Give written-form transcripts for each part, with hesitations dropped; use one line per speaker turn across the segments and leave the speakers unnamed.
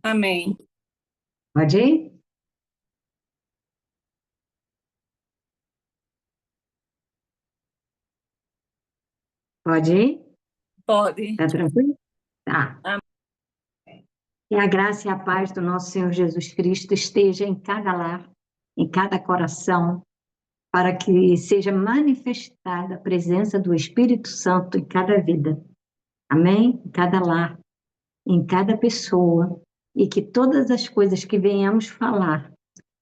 Amém.
Pode ir? Pode ir?
Pode.
Tá tranquilo? Tá.
Am-
Que a graça e a paz do nosso Senhor Jesus Cristo esteja em cada lar, em cada coração, para que seja manifestada a presença do Espírito Santo em cada vida. Amém? Em cada lar, em cada pessoa, e que todas as coisas que venhamos falar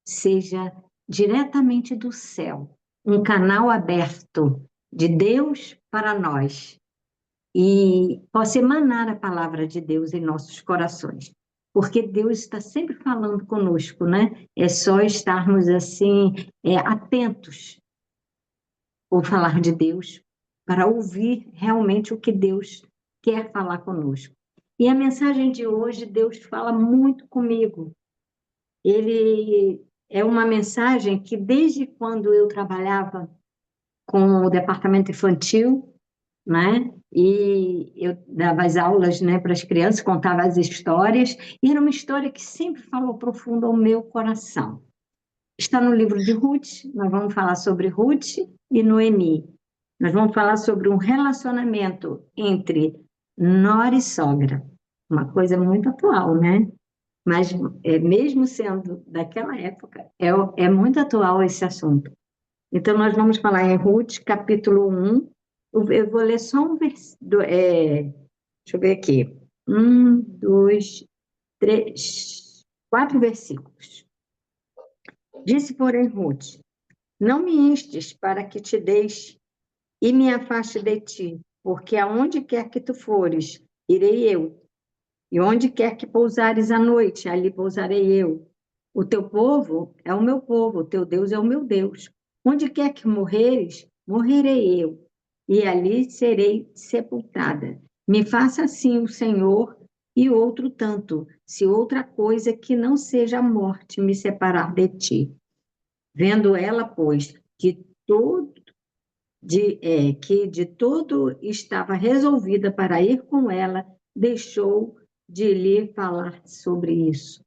seja diretamente do céu, um canal aberto de Deus para nós e possa emanar a palavra de Deus em nossos corações. Porque Deus está sempre falando conosco, né? É só estarmos assim, atentos ao falar de Deus, para ouvir realmente o que Deus quer falar conosco. E a mensagem de hoje, Deus fala muito comigo. Ele é uma mensagem que, desde quando eu trabalhava com o departamento infantil, né? E eu dava as aulas, né, para as crianças, contava as histórias, e era uma história que sempre falou profundo ao meu coração. Está no livro de Ruth, nós vamos falar sobre Ruth e Noemi. Nós vamos falar sobre um relacionamento entre nora e sogra, uma coisa muito atual, né? Mas mesmo sendo daquela época, é muito atual esse assunto. Então, nós vamos falar em Ruth, capítulo 1. Eu vou ler só um versículo. Deixa eu ver aqui. Um, dois, três, quatro versículos. Disse, porém, Ruth: Não me instes para que te deixe e me afaste de ti, porque aonde quer que tu fores, irei eu. E onde quer que pousares à noite, ali pousarei eu. O teu povo é o meu povo, o teu Deus é o meu Deus. Onde quer que morreres, morrerei eu, e ali serei sepultada. Me faça assim o Senhor e outro tanto, se outra coisa que não seja a morte me separar de ti. Vendo ela, pois, que de todo estava resolvida para ir com ela, deixou de lhe falar sobre isso.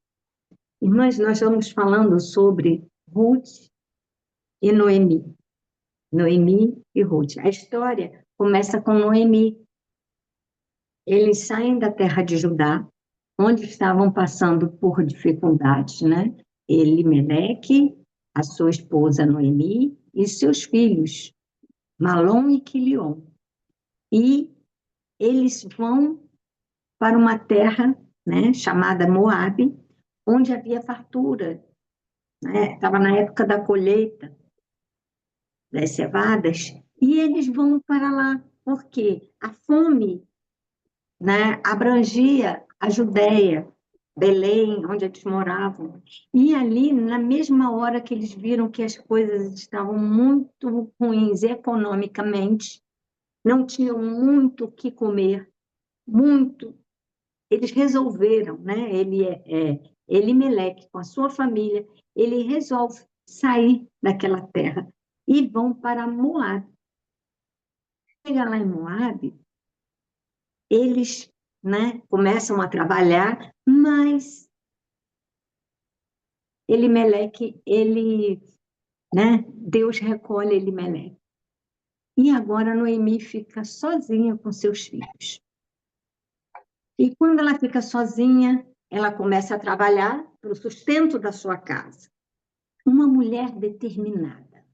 Irmãs, nós estamos falando sobre Ruth e Noemi. Noemi e Ruth. A história começa com Noemi. Eles saem da terra de Judá, onde estavam passando por dificuldades, né? Elimeleque, a sua esposa Noemi e seus filhos, Malom e Quilion. E eles vão para uma terra, né, chamada Moabe, onde havia fartura, né? Estava na época da colheita das cevadas, e eles vão para lá, porque a fome, né, abrangia a Judéia, Belém, onde eles moravam. E ali, na mesma hora que eles viram que as coisas estavam muito ruins economicamente, não tinham muito o que comer, muito, eles resolveram, né? Elimeleque, com a sua família, ele resolve sair daquela terra e vão para Moab. Chega lá em Moab, eles, né, começam a trabalhar, mas Elimeleque, né, Deus recolhe Elimeleque. E agora Noemi fica sozinha com seus filhos. E quando ela fica sozinha, ela começa a trabalhar para o sustento da sua casa. Uma mulher determinada,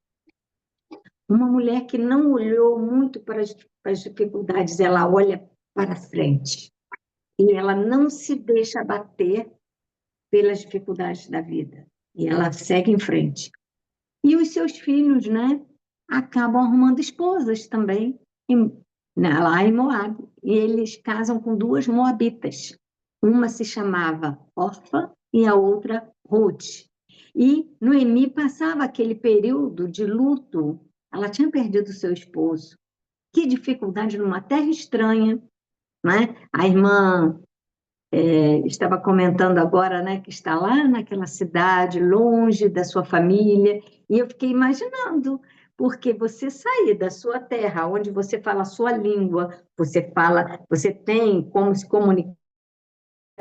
uma mulher que não olhou muito para as dificuldades, ela olha para frente. E ela não se deixa abater pelas dificuldades da vida. E ela segue em frente. E os seus filhos, né, acabam arrumando esposas também, lá em Moab. E eles casam com duas moabitas. Uma se chamava Orfa e a outra Ruth. E Noemi passava aquele período de luto. Ela tinha perdido seu esposo. Que dificuldade numa terra estranha, né? A irmã estava comentando agora, né, que está lá naquela cidade, longe da sua família, e eu fiquei imaginando, porque você sair da sua terra, onde você fala a sua língua, você tem como se comunicar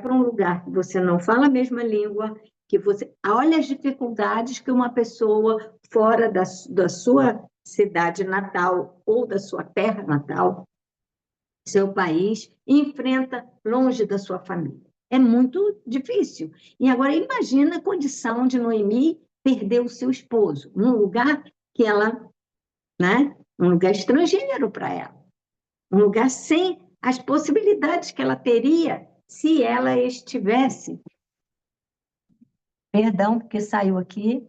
para um lugar que você não fala a mesma língua, que você olha as dificuldades que uma pessoa fora da sua cidade natal ou da sua terra natal, seu país, enfrenta longe da sua família. É muito difícil. E agora imagina a condição de Noemi perder o seu esposo, num lugar que ela, né, um lugar estrangeiro para ela, um lugar sem as possibilidades que ela teria se ela estivesse. Perdão, porque saiu aqui.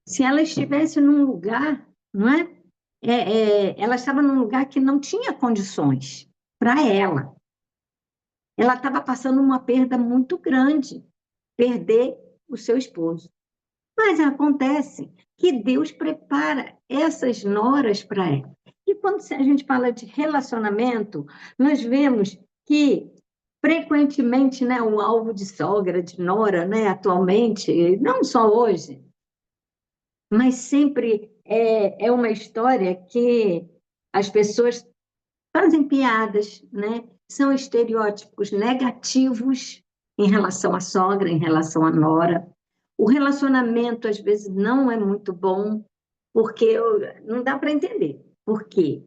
Se ela estivesse num lugar, não é? Ela estava num lugar que não tinha condições para ela. Ela estava passando uma perda muito grande, perder o seu esposo. Mas acontece que Deus prepara essas noras para ela. E quando a gente fala de relacionamento, nós vemos que frequentemente, né, um alvo de sogra, de nora, né, atualmente, não só hoje, mas sempre é uma história que as pessoas fazem piadas, né? São estereótipos negativos em relação à sogra, em relação à nora. O relacionamento, às vezes, não é muito bom, porque não dá para entender. Por quê?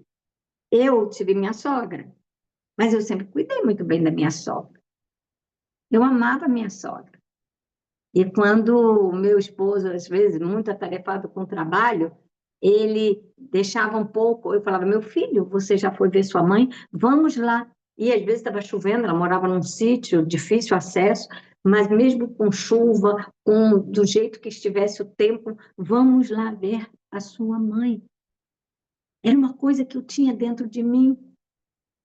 Eu tive minha sogra, mas eu sempre cuidei muito bem da minha sogra. Eu amava minha sogra. E quando o meu esposo, às vezes, muito atarefado com o trabalho, ele deixava um pouco, eu falava, meu filho, você já foi ver sua mãe? Vamos lá. E às vezes estava chovendo, ela morava num sítio, difícil acesso, mas mesmo com chuva, do jeito que estivesse o tempo, vamos lá ver a sua mãe. Era uma coisa que eu tinha dentro de mim,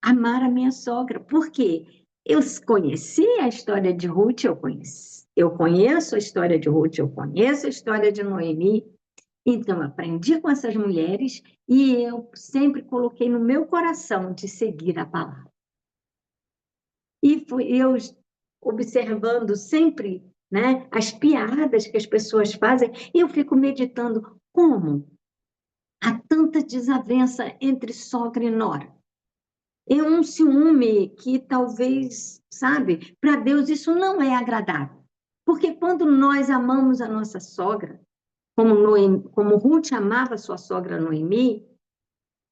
amar a minha sogra. Por quê? Eu conheci a história de Ruth, eu conheço a história de Ruth, eu conheço a história de Noemi, então aprendi com essas mulheres e eu sempre coloquei no meu coração de seguir a palavra. E fui eu observando sempre, né, as piadas que as pessoas fazem, e eu fico meditando como há tanta desavença entre sogra e nora. É um ciúme que talvez, sabe, para Deus isso não é agradável. Porque quando nós amamos a nossa sogra, como Ruth amava sua sogra Noemi,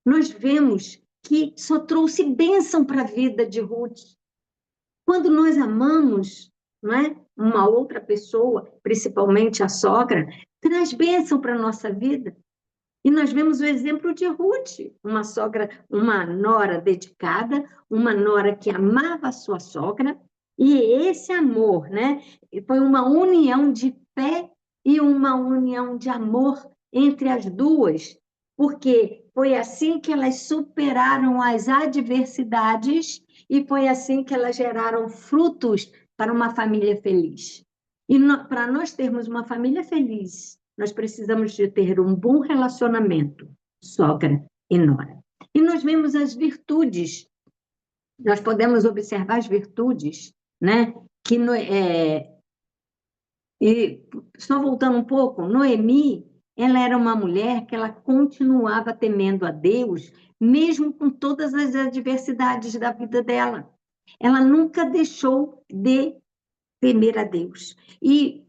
nós vemos que só trouxe bênção para a vida de Ruth. Quando nós amamos, não é, uma outra pessoa, principalmente a sogra, traz bênção para a nossa vida. E nós vemos o exemplo de Ruth, uma sogra, uma nora dedicada, uma nora que amava a sua sogra, e esse amor, né, foi uma união de fé e uma união de amor entre as duas, porque foi assim que elas superaram as adversidades e foi assim que elas geraram frutos para uma família feliz. E para nós termos uma família feliz, nós precisamos de ter um bom relacionamento, sogra e nora. E nós vemos as virtudes, nós podemos observar as virtudes, né? E só voltando um pouco, Noemi, ela era uma mulher que ela continuava temendo a Deus, mesmo com todas as adversidades da vida dela. Ela nunca deixou de temer a Deus. E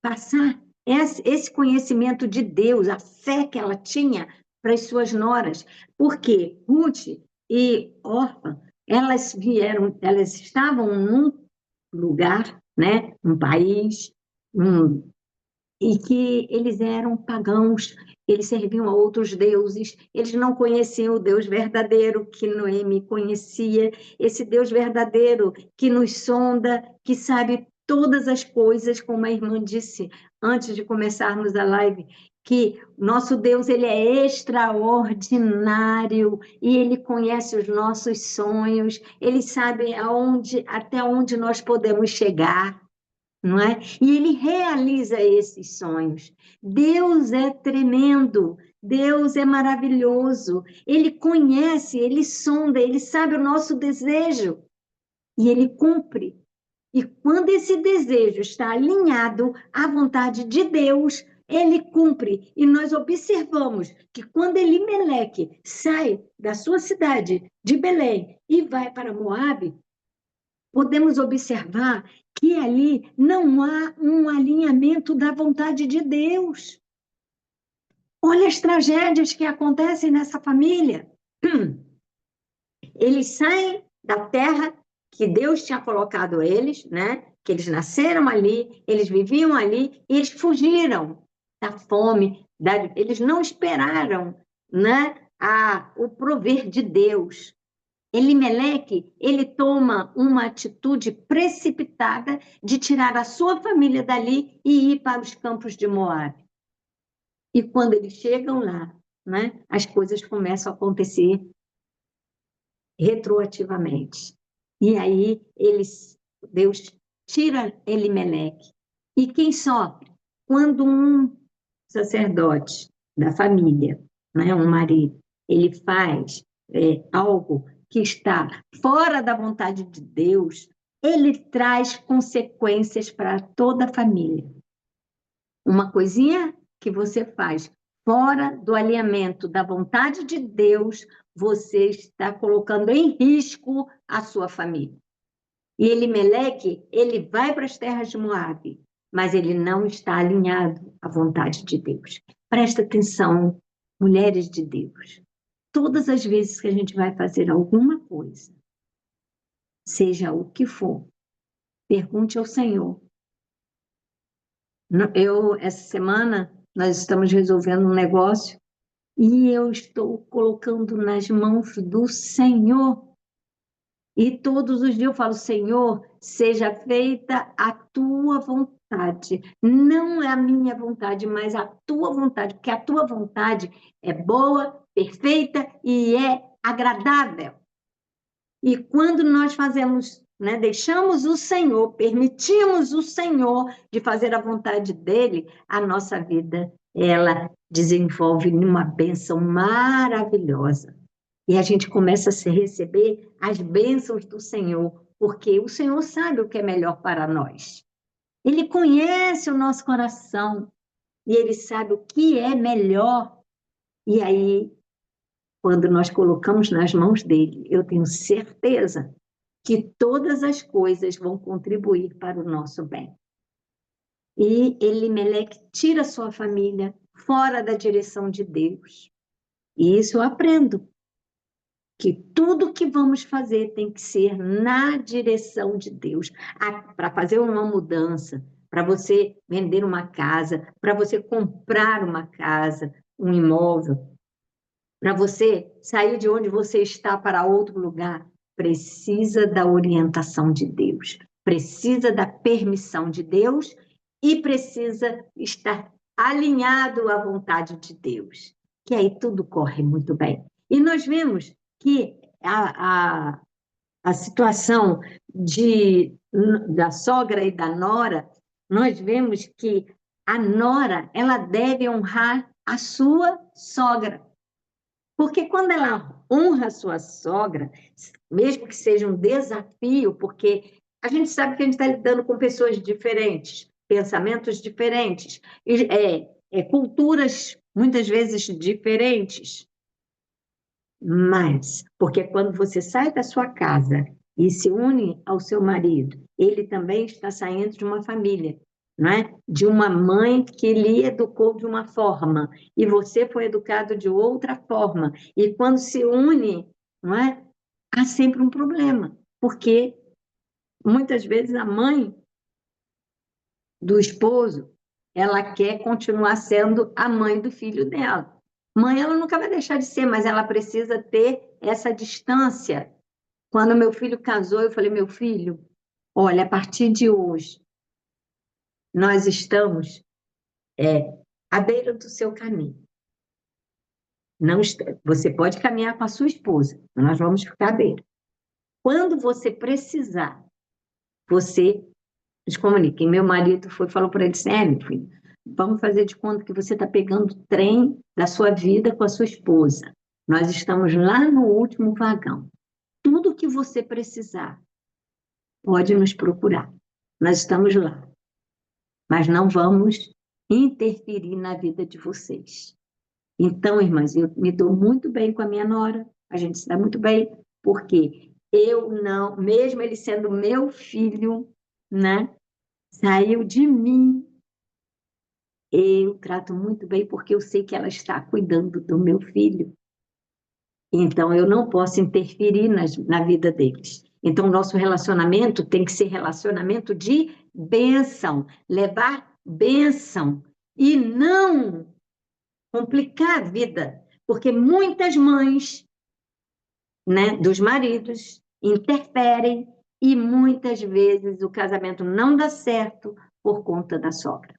passar esse conhecimento de Deus, a fé que ela tinha para as suas noras. Porque Ruth e Orfa, elas estavam num lugar, né, um país, e que eles eram pagãos, eles serviam a outros deuses, eles não conheciam o Deus verdadeiro que Noemi conhecia, esse Deus verdadeiro que nos sonda, que sabe todas as coisas, como a irmã disse antes de começarmos a live, que nosso Deus ele é extraordinário e ele conhece os nossos sonhos, ele sabe até onde nós podemos chegar, não é? E ele realiza esses sonhos. Deus é tremendo, Deus é maravilhoso, ele conhece, ele sonda, ele sabe o nosso desejo e ele cumpre. E quando esse desejo está alinhado à vontade de Deus, ele cumpre. E nós observamos que quando Elimeleque sai da sua cidade de Belém e vai para Moabe, podemos observar que ali não há um alinhamento da vontade de Deus. Olha as tragédias que acontecem nessa família. Eles saem da terra que Deus tinha colocado eles, né? Que eles nasceram ali, eles viviam ali, e eles fugiram da fome, eles não esperaram, né? O prover de Deus. Elimeleque, ele toma uma atitude precipitada de tirar a sua família dali e ir para os campos de Moabe. E quando eles chegam lá, né, as coisas começam a acontecer retroativamente. E aí Deus tira Elimeleque. E quem sofre? Quando um sacerdote da família, né, um marido, ele faz algo que está fora da vontade de Deus, ele traz consequências para toda a família. Uma coisinha que você faz fora do alinhamento da vontade de Deus, você está colocando em risco a sua família. E Elimeleque, ele vai para as terras de Moabe, mas ele não está alinhado à vontade de Deus. Presta atenção, mulheres de Deus. Todas as vezes que a gente vai fazer alguma coisa, seja o que for, pergunte ao Senhor. Essa semana, nós estamos resolvendo um negócio e eu estou colocando nas mãos do Senhor. E todos os dias eu falo, Senhor, seja feita a tua vontade. Não é a minha vontade, mas a tua vontade, porque a tua vontade é boa, perfeita e é agradável. E quando nós fazemos, né, deixamos o Senhor, permitimos o Senhor de fazer a vontade dele, a nossa vida, ela desenvolve uma bênção maravilhosa. E a gente começa a se receber as bênçãos do Senhor, porque o Senhor sabe o que é melhor para nós. Ele conhece o nosso coração e ele sabe o que é melhor. E aí, quando nós colocamos nas mãos dele, eu tenho certeza que todas as coisas vão contribuir para o nosso bem. E Elimeleque tira sua família fora da direção de Deus. E isso eu aprendo, que tudo que vamos fazer tem que ser na direção de Deus. Para fazer uma mudança, para você vender uma casa, para você comprar uma casa, um imóvel, para você sair de onde você está para outro lugar, precisa da orientação de Deus, precisa da permissão de Deus e precisa estar alinhado à vontade de Deus, que aí tudo corre muito bem. E nós vemos que a situação da sogra e da nora, nós vemos que a nora, ela deve honrar a sua sogra. Porque quando ela honra a sua sogra, mesmo que seja um desafio, porque a gente sabe que a gente está lidando com pessoas diferentes, pensamentos diferentes, culturas muitas vezes diferentes. Mas, porque quando você sai da sua casa e se une ao seu marido, ele também está saindo de uma família, não é? De uma mãe que lhe educou de uma forma e você foi educado de outra forma. E quando se une, não é? Há sempre um problema, porque muitas vezes a mãe do esposo, ela quer continuar sendo a mãe do filho dela. Mãe, ela nunca vai deixar de ser, mas ela precisa ter essa distância. Quando meu filho casou, eu falei, meu filho, olha, a partir de hoje, nós estamos à beira do seu caminho. Não, você pode caminhar com a sua esposa, mas nós vamos ficar à beira. Quando você precisar, você se comunica. E meu marido falou para ele assim, meu filho, vamos fazer de conta que você está pegando o trem da sua vida com a sua esposa. Nós estamos lá no último vagão. Tudo que você precisar, pode nos procurar. Nós estamos lá. Mas não vamos interferir na vida de vocês. Então, irmãs, eu me dou muito bem com a minha nora, a gente se dá muito bem, porque eu não, mesmo ele sendo meu filho, né, saiu de mim, eu trato muito bem, porque eu sei que ela está cuidando do meu filho. Então, eu não posso interferir na vida deles. Então, o nosso relacionamento tem que ser relacionamento de bênção, levar bênção, e não complicar a vida, porque muitas mães, né, dos maridos interferem e muitas vezes o casamento não dá certo por conta da sogra.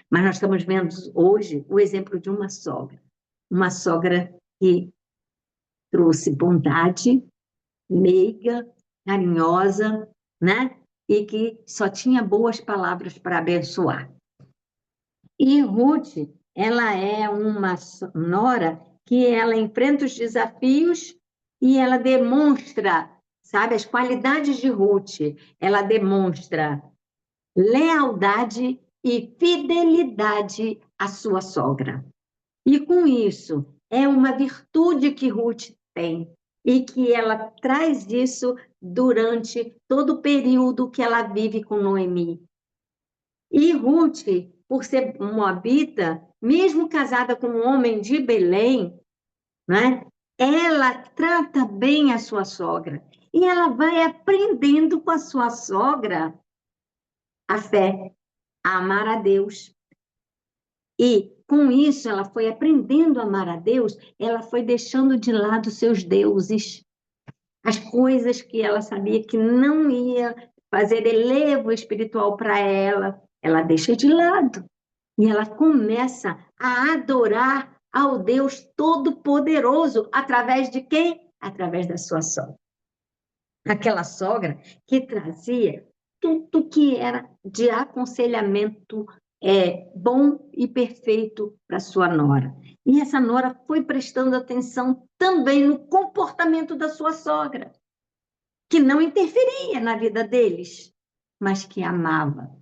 Mas nós estamos vendo hoje o exemplo de uma sogra que trouxe bondade, meiga, carinhosa, né? E que só tinha boas palavras para abençoar. E Ruth, ela é uma nora que ela enfrenta os desafios e ela demonstra, sabe, as qualidades de Ruth. Ela demonstra lealdade e fidelidade à sua sogra. E com isso, é uma virtude que Ruth tem e que ela traz isso durante todo o período que ela vive com Noemi. E Ruth, por ser moabita, mesmo casada com um homem de Belém, né, ela trata bem a sua sogra. E ela vai aprendendo com a sua sogra a fé, a amar a Deus. E com isso, ela foi aprendendo a amar a Deus, ela foi deixando de lado seus deuses, as coisas que ela sabia que não ia fazer elevo espiritual para ela, ela deixa de lado. E ela começa a adorar ao Deus Todo-Poderoso, através de quem? Através da sua sogra. Aquela sogra que trazia tudo que era de aconselhamento bom e perfeito para sua nora. E essa nora foi prestando atenção também no comportamento da sua sogra, que não interferia na vida deles, mas que amava.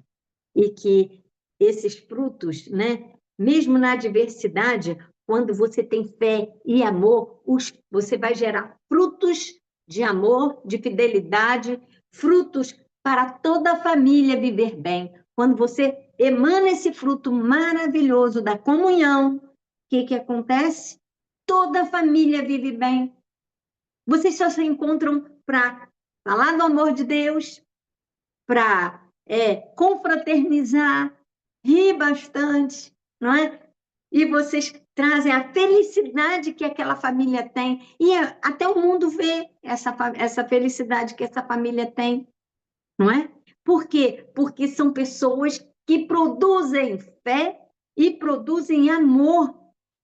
E que esses frutos, né, mesmo na adversidade, quando você tem fé e amor, você vai gerar frutos de amor, de fidelidade, frutos para toda a família viver bem. Quando você emana esse fruto maravilhoso da comunhão, o que acontece? Toda a família vive bem. Vocês só se encontram para falar do amor de Deus, para confraternizar, rir bastante, não é? E vocês trazem a felicidade que aquela família tem, e até o mundo vê essa felicidade que essa família tem, não é? Por quê? Porque são pessoas que produzem fé e produzem amor,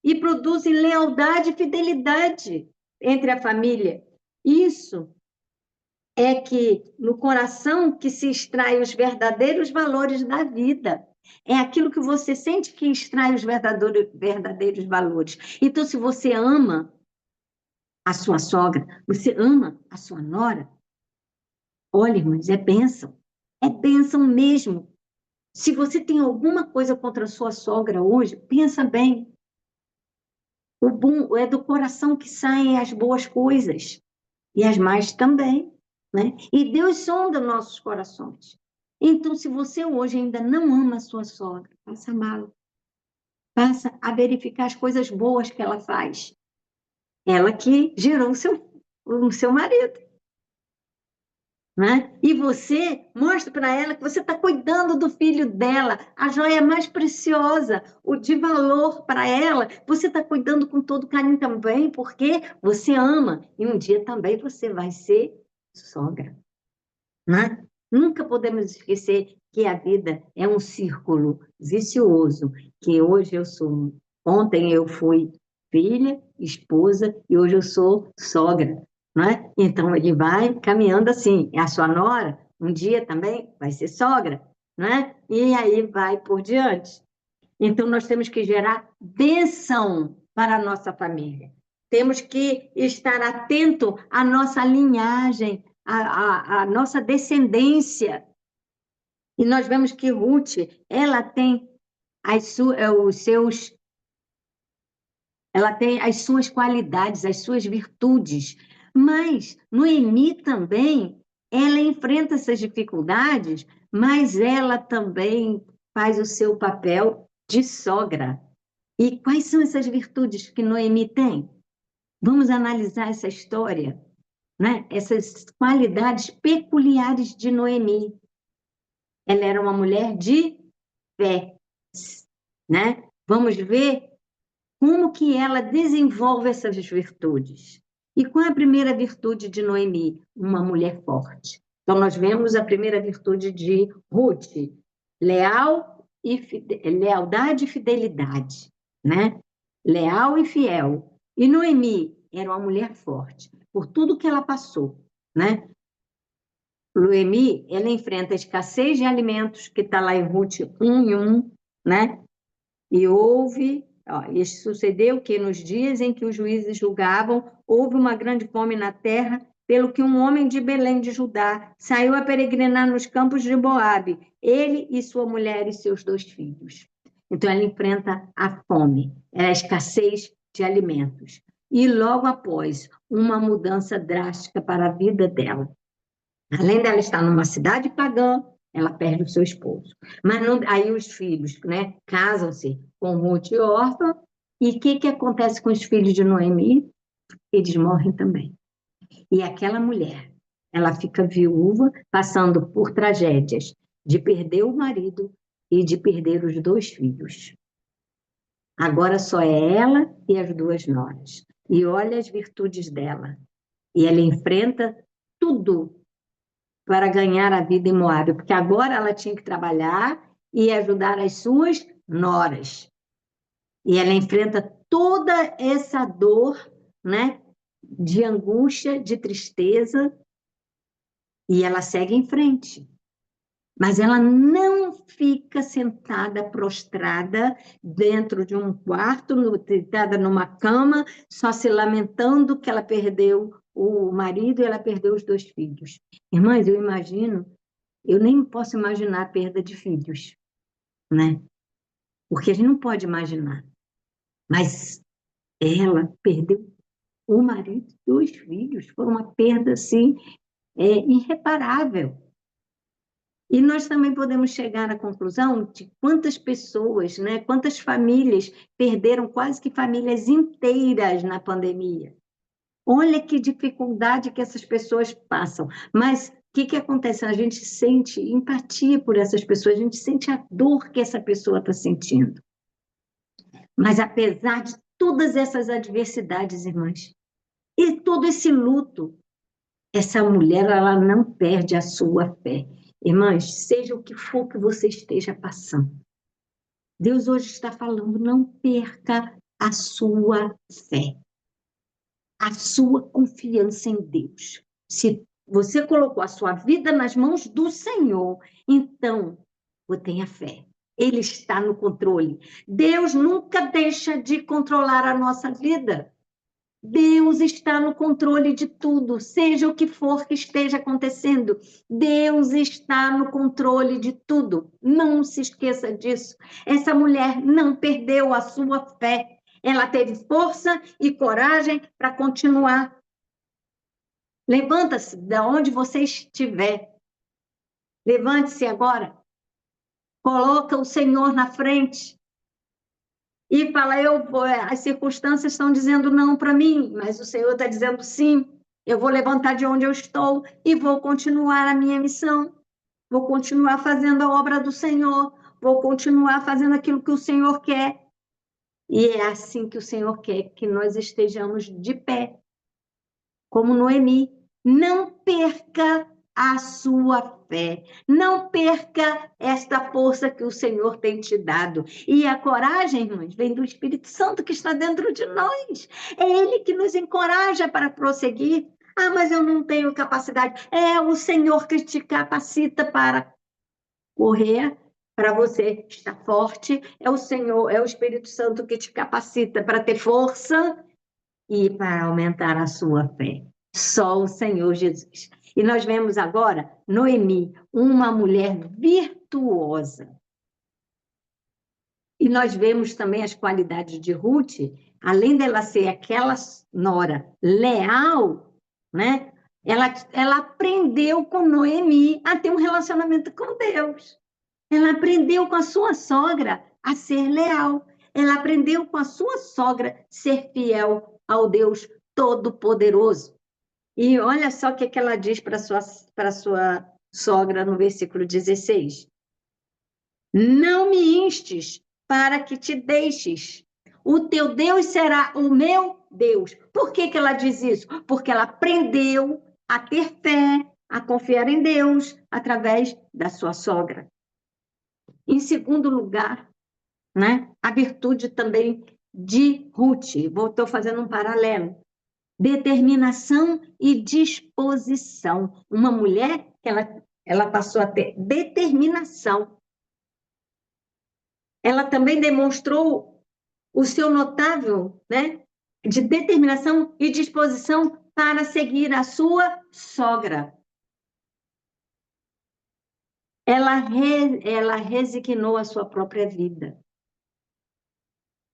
e produzem lealdade e fidelidade entre a família. Isso é que no coração que se extrai os verdadeiros valores da vida. É aquilo que você sente que extrai os verdadeiros valores. Então, se você ama a sua sogra, você ama a sua nora, olha, irmãs, é bênção. É bênção mesmo. Se você tem alguma coisa contra a sua sogra hoje, pensa bem. O bom é do coração que saem as boas coisas. E as más também, né? E Deus sonda nossos corações. Então, se você hoje ainda não ama a sua sogra, passa a amá-la. Passa a verificar as coisas boas que ela faz. Ela que gerou o seu marido. Né? E você mostra para ela que você está cuidando do filho dela, a joia mais preciosa, o de valor para ela, você está cuidando com todo carinho também, porque você ama, e um dia também você vai ser sogra. Né? Nunca podemos esquecer que a vida é um círculo vicioso, que hoje eu sou, ontem eu fui filha, esposa, e hoje eu sou sogra. Né? Então, ele vai caminhando assim. A sua nora, um dia também vai ser sogra, né? E aí vai por diante. Então, nós temos que gerar bênção para a nossa família. Temos que estar atento à nossa linhagem, à nossa descendência. E nós vemos que Ruth, ela tem os seus, ela tem as suas qualidades, as suas virtudes, mas Noemi também, ela enfrenta essas dificuldades, mas ela também faz o seu papel de sogra. E quais são essas virtudes que Noemi tem? Vamos analisar essa história, né? Essas qualidades peculiares de Noemi. Ela era uma mulher de fé, né? Vamos ver como que ela desenvolve essas virtudes. E qual é a primeira virtude de Noemi? Uma mulher forte. Então, nós vemos a primeira virtude de Ruth, lealdade e fidelidade, né? Leal e fiel. E Noemi era uma mulher forte, por tudo que ela passou, né? Noemi, ela enfrenta a escassez de alimentos, que está lá em Ruth 1:1, né? E sucedeu que nos dias em que os juízes julgavam, houve uma grande fome na terra, pelo que um homem de Belém de Judá saiu a peregrinar nos campos de Moabe, ele e sua mulher e seus 2 filhos. Então ela enfrenta a fome, a escassez de alimentos. E logo após, uma mudança drástica para a vida dela. Além dela estar numa cidade pagã, ela perde o seu esposo. Mas não, aí os filhos, né, casam-se com Ruth e Orfa, e o que acontece com os filhos de Noemi? Eles morrem também. E aquela mulher, ela fica viúva, passando por tragédias de perder o marido e de perder os 2 filhos. Agora só é ela e as 2 noras. E olha as virtudes dela. E ela enfrenta tudo para ganhar a vida em Moabe, porque agora ela tinha que trabalhar e ajudar as suas noras. E ela enfrenta toda essa dor, né, de angústia, de tristeza, e ela segue em frente. Mas ela não fica sentada, prostrada, dentro de um quarto, deitada numa cama, só se lamentando que ela perdeu o marido e ela perdeu os 2 filhos. Irmãs, eu nem posso imaginar a perda de filhos, né? Porque a gente não pode imaginar. Mas ela perdeu o marido e 2 filhos. Foi uma perda, assim, irreparável. E nós também podemos chegar à conclusão de quantas pessoas, né, quantas famílias perderam quase que famílias inteiras na pandemia. Olha que dificuldade que essas pessoas passam. Mas o que acontece? A gente sente empatia por essas pessoas, a gente sente a dor que essa pessoa está sentindo. Mas apesar de todas essas adversidades, irmãs, e todo esse luto, essa mulher, ela não perde a sua fé. Irmãs, seja o que for que você esteja passando, Deus hoje está falando, não perca a sua fé, a sua confiança em Deus. Se você colocou a sua vida nas mãos do Senhor, então, tenha fé. Ele está no controle. Deus nunca deixa de controlar a nossa vida. Deus está no controle de tudo, seja o que for que esteja acontecendo. Deus está no controle de tudo. Não se esqueça disso. Essa mulher não perdeu a sua fé. Ela teve força e coragem para continuar. Levanta-se de onde você estiver. Levante-se agora. Coloca o Senhor na frente. E fala, as circunstâncias estão dizendo não para mim, mas o Senhor está dizendo sim. Eu vou levantar de onde eu estou e vou continuar a minha missão. Vou continuar fazendo a obra do Senhor. Vou continuar fazendo aquilo que o Senhor quer. E é assim que o Senhor quer que nós estejamos de pé. Como Noemi, não perca a sua fé, não perca esta força que o Senhor tem te dado. E a coragem, irmãos, vem do Espírito Santo que está dentro de nós. É Ele que nos encoraja para prosseguir. Ah, mas eu não tenho capacidade. É o Senhor que te capacita para correr, para você estar forte. É o Senhor, é o Espírito Santo que te capacita para ter força e para aumentar a sua fé. Só o Senhor Jesus. E nós vemos agora Noemi, uma mulher virtuosa. E nós vemos também as qualidades de Ruth, além dela ser aquela nora leal, né? Ela aprendeu com Noemi a ter um relacionamento com Deus. Ela aprendeu com a sua sogra a ser leal. Ela aprendeu com a sua sogra a ser fiel ao Deus Todo-Poderoso. E olha só o que ela diz para sua sogra no versículo 16. Não me instes para que te deixes. O teu Deus será o meu Deus. Por que ela diz isso? Porque ela aprendeu a ter fé, a confiar em Deus através da sua sogra. Em segundo lugar, né, a virtude também de Ruth. Estou fazendo um paralelo. Determinação e disposição. Uma mulher que ela passou a ter determinação. Ela também demonstrou o seu notável, né, de determinação e disposição para seguir a sua sogra. Ela resignou a sua própria vida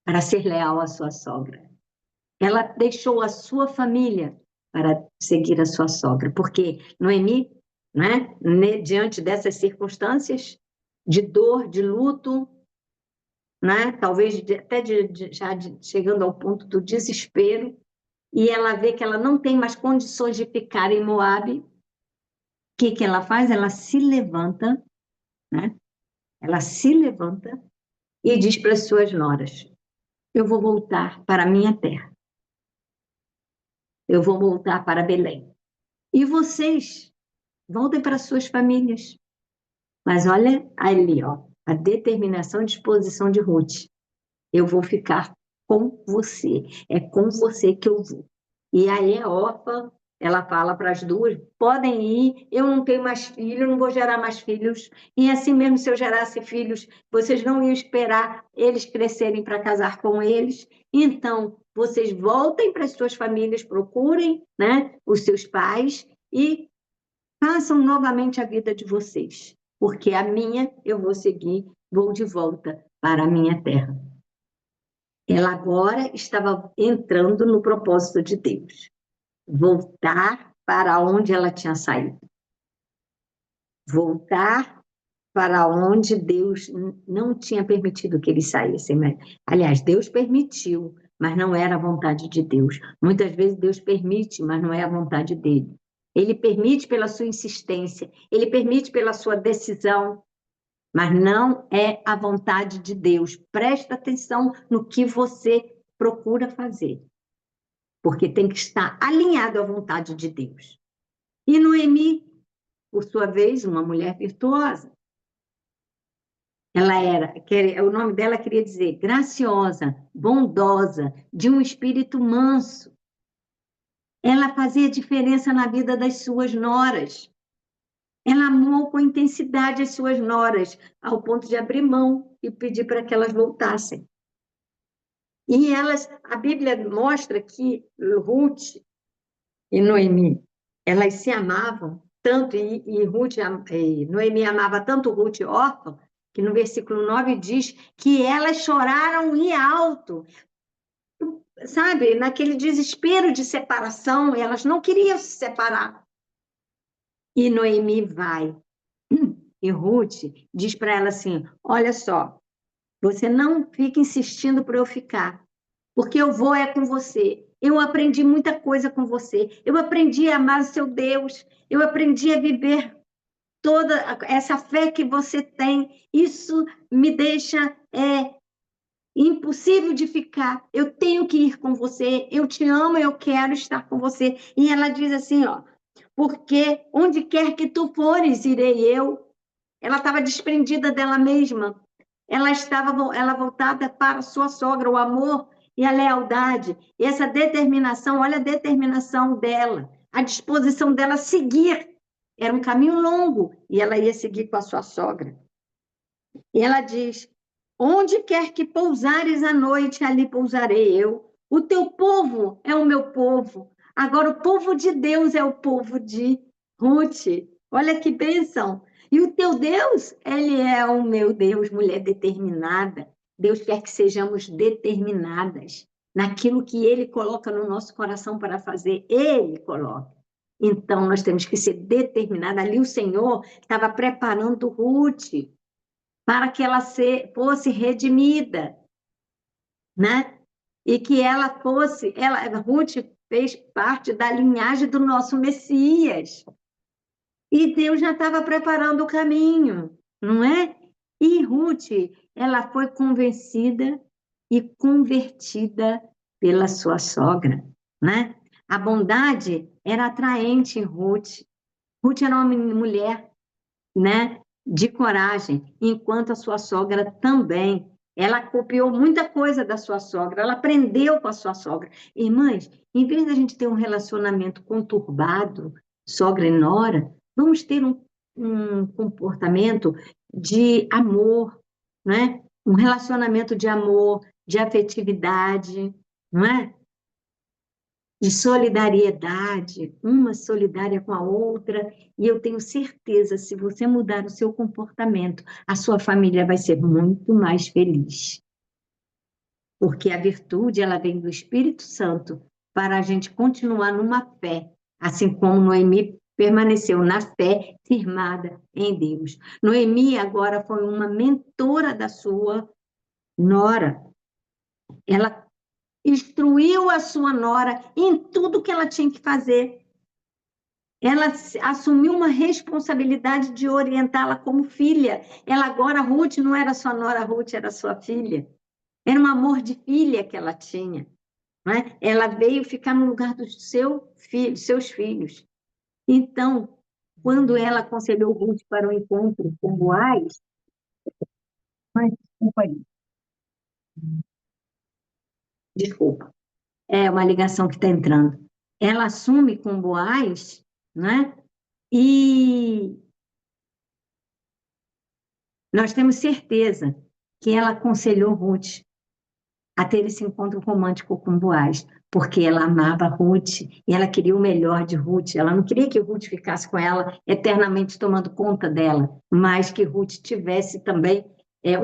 para ser leal à sua sogra. Ela deixou a sua família para seguir a sua sogra, porque Noemi, né, diante dessas circunstâncias de dor, de luto, né, talvez até chegando ao ponto do desespero, e ela vê que ela não tem mais condições de ficar em Moabe, o que ela faz? Ela se levanta, né? Ela se levanta e diz para as suas noras: eu vou voltar para a minha terra. Eu vou voltar para Belém. E vocês voltem para suas famílias. Mas olha ali, ó, a determinação e disposição de Ruth. Eu vou ficar com você. É com você que eu vou. E aí a Orfa, ela fala para as duas: podem ir, eu não tenho mais filho, não vou gerar mais filhos. E assim mesmo, se eu gerasse filhos, vocês não iam esperar eles crescerem para casar com eles. Então, vocês voltem para as suas famílias, procurem, né, os seus pais e façam novamente a vida de vocês. Porque a minha eu vou seguir, vou de volta para a minha terra. Ela agora estava entrando no propósito de Deus. Voltar para onde ela tinha saído. Voltar para onde Deus não tinha permitido que eles saíssem. Aliás, Deus permitiu, mas não era a vontade de Deus. Muitas vezes Deus permite, mas não é a vontade dele. Ele permite pela sua insistência, ele permite pela sua decisão, mas não é a vontade de Deus. Presta atenção no que você procura fazer, porque tem que estar alinhado à vontade de Deus. E Noemi, por sua vez, uma mulher virtuosa. Ela o nome dela queria dizer graciosa, bondosa, de um espírito manso. Ela fazia diferença na vida das suas noras. Ela amou com intensidade as suas noras, ao ponto de abrir mão e pedir para que elas voltassem. E a Bíblia mostra que Ruth e Noemi, elas se amavam tanto, e Noemi amava tanto Ruth e Orfa, que no versículo 9 diz que elas choraram em alto. Sabe, naquele desespero de separação, elas não queriam se separar. E Noemi vai. E Ruth diz para ela assim: olha só, você não fica insistindo para eu ficar, porque eu vou com você. Eu aprendi muita coisa com você. Eu aprendi a amar o seu Deus. Eu aprendi a viver toda essa fé que você tem. Isso me deixa impossível de ficar. Eu tenho que ir com você. Eu te amo, eu quero estar com você. E ela diz assim, ó, porque onde quer que tu fores, irei eu. Ela estava desprendida dela mesma. Ela voltada para a sua sogra, o amor e a lealdade. E essa determinação, olha a determinação dela, a disposição dela a seguir. Era um caminho longo e ela ia seguir com a sua sogra. E ela diz: onde quer que pousares à noite, ali pousarei eu. O teu povo é o meu povo. Agora, o povo de Deus é o povo de Ruth. Olha que bênção. E o teu Deus, ele é o meu Deus, mulher determinada. Deus quer que sejamos determinadas naquilo que Ele coloca no nosso coração para fazer. Ele coloca. Então, nós temos que ser determinadas. Ali o Senhor estava preparando Ruth para que ela fosse redimida, né? E que ela fosse... Ruth fez parte da linhagem do nosso Messias. E Deus já estava preparando o caminho, não é? E Ruth, ela foi convencida e convertida pela sua sogra, né? A bondade era atraente em Ruth. Ruth era uma mulher, né, de coragem, enquanto a sua sogra também. Ela copiou muita coisa da sua sogra, ela aprendeu com a sua sogra. Irmãs, em vez da gente ter um relacionamento conturbado, sogra e nora, vamos ter um comportamento de amor, né? Um relacionamento de amor, de afetividade, não é? De solidariedade, uma solidária com a outra, e eu tenho certeza, se você mudar o seu comportamento, a sua família vai ser muito mais feliz. Porque a virtude, ela vem do Espírito Santo para a gente continuar numa fé, assim como Noemi permaneceu na fé firmada em Deus. Noemi agora foi uma mentora da sua nora. Ela instruiu a sua nora em tudo que ela tinha que fazer. Ela assumiu uma responsabilidade de orientá-la como filha. Ela agora, Ruth, não era sua nora, Ruth era sua filha. Era um amor de filha que ela tinha. Não é? Ela veio ficar no lugar dos seus filhos. Então, quando ela aconselhou Ruth para o encontro com Boaz, mas, desculpa, é uma ligação que está entrando. Ela assume com Boaz, né? E nós temos certeza que ela aconselhou Ruth a ter esse encontro romântico com Boaz, porque ela amava Ruth e ela queria o melhor de Ruth. Ela não queria que Ruth ficasse com ela eternamente tomando conta dela, mas que Ruth tivesse também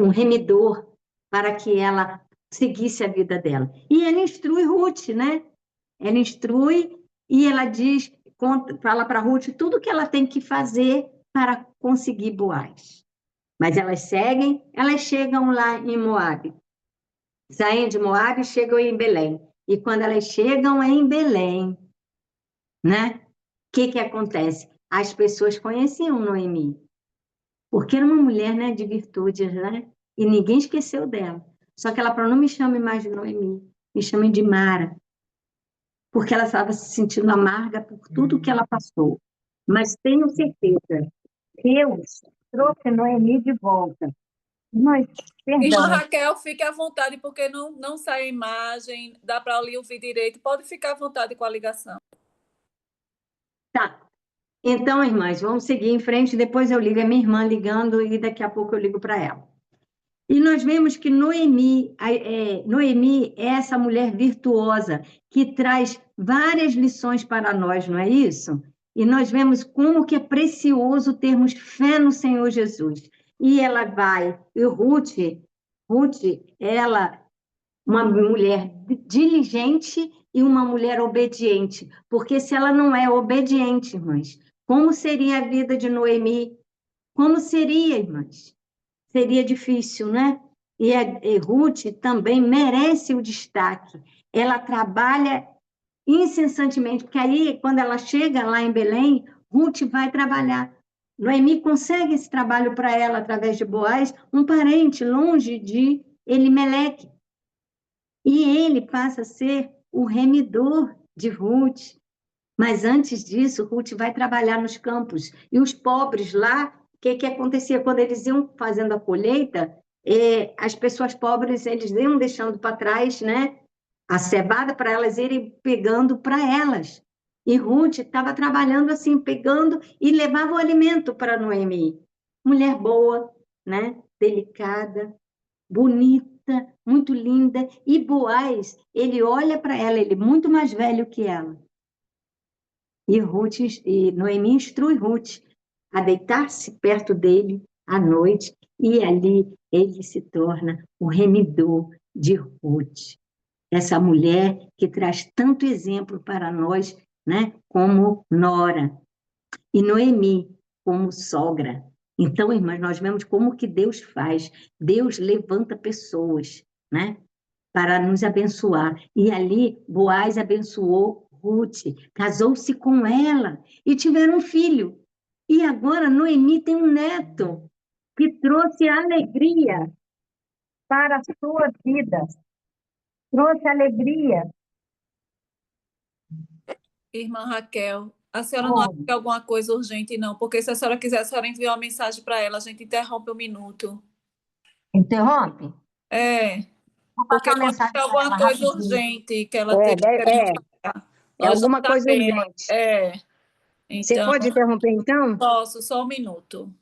um remidor para que ela seguisse a vida dela. E ela instrui Ruth, né? Ela instrui e ela diz, fala para Ruth tudo que ela tem que fazer para conseguir Boaz. Mas elas chegam lá em Moabe. Saem de Moabe e chegam em Belém. E quando elas chegam em Belém, né? O que acontece? As pessoas conheciam Noemi, porque era uma mulher, né, de virtudes, né? E ninguém esqueceu dela. Só que ela falou, não me chame mais de Noemi, me chame de Mara, porque ela estava se sentindo amarga por tudo que ela passou. Mas tenho certeza, Deus trouxe Noemi de volta. Mas,
Irmã
perdão.
Raquel, fique à vontade, porque não sai a imagem, dá para lhe ouvir direito. Pode ficar à vontade com a ligação.
Tá. Então, irmãs, vamos seguir em frente. Depois eu ligo, é minha irmã ligando e daqui a pouco eu ligo para ela. E nós vemos que Noemi é essa mulher virtuosa que traz várias lições para nós, não é isso? E nós vemos como que é precioso termos fé no Senhor Jesus. E ela vai, e Ruth, ela, uma mulher diligente e uma mulher obediente, porque se ela não é obediente, irmãs, como seria a vida de Noemi? Como seria, irmãs? Seria difícil, né? E Ruth também merece o destaque. Ela trabalha incessantemente, porque aí, quando ela chega lá em Belém, Ruth vai trabalhar. Noemi consegue esse trabalho para ela através de Boaz, um parente longe de Elimeleque. E ele passa a ser o remidor de Ruth. Mas antes disso, Ruth vai trabalhar nos campos. E os pobres lá, o que acontecia? Quando eles iam fazendo a colheita, as pessoas pobres, eles iam deixando para trás, né, a cevada para elas irem pegando para elas. E Ruth estava trabalhando assim, pegando e levava o alimento para Noemi. Mulher boa, né, delicada, bonita, muito linda. E Boaz, ele olha para ela, ele é muito mais velho que ela. E Noemi instrui Ruth a deitar-se perto dele à noite e ali ele se torna o remidor de Ruth, essa mulher que traz tanto exemplo para nós, né, como nora, e Noemi como sogra. Então, irmãs, nós vemos como que Deus faz. Deus levanta pessoas, né, para nos abençoar. E ali, Boaz abençoou Ruth, casou-se com ela e tiveram um filho. E agora Noemi tem um neto que trouxe alegria para a sua vida, trouxe alegria.
Irmã Raquel, a senhora não acha
Oh,
que é alguma coisa urgente, não? Porque se a senhora quiser, a senhora envia uma mensagem para ela, a gente interrompe um minuto.
interrompe?
É,
Vou
porque
passar uma
pode
mensagem
ser
para
alguma
ela
coisa
rapidinho.
urgente que ela esteja querendo
É,
falar.
é
Nós não
alguma coisa
sabemos.
urgente.
É,
Você
então,
pode interromper, então?
posso, só um minuto.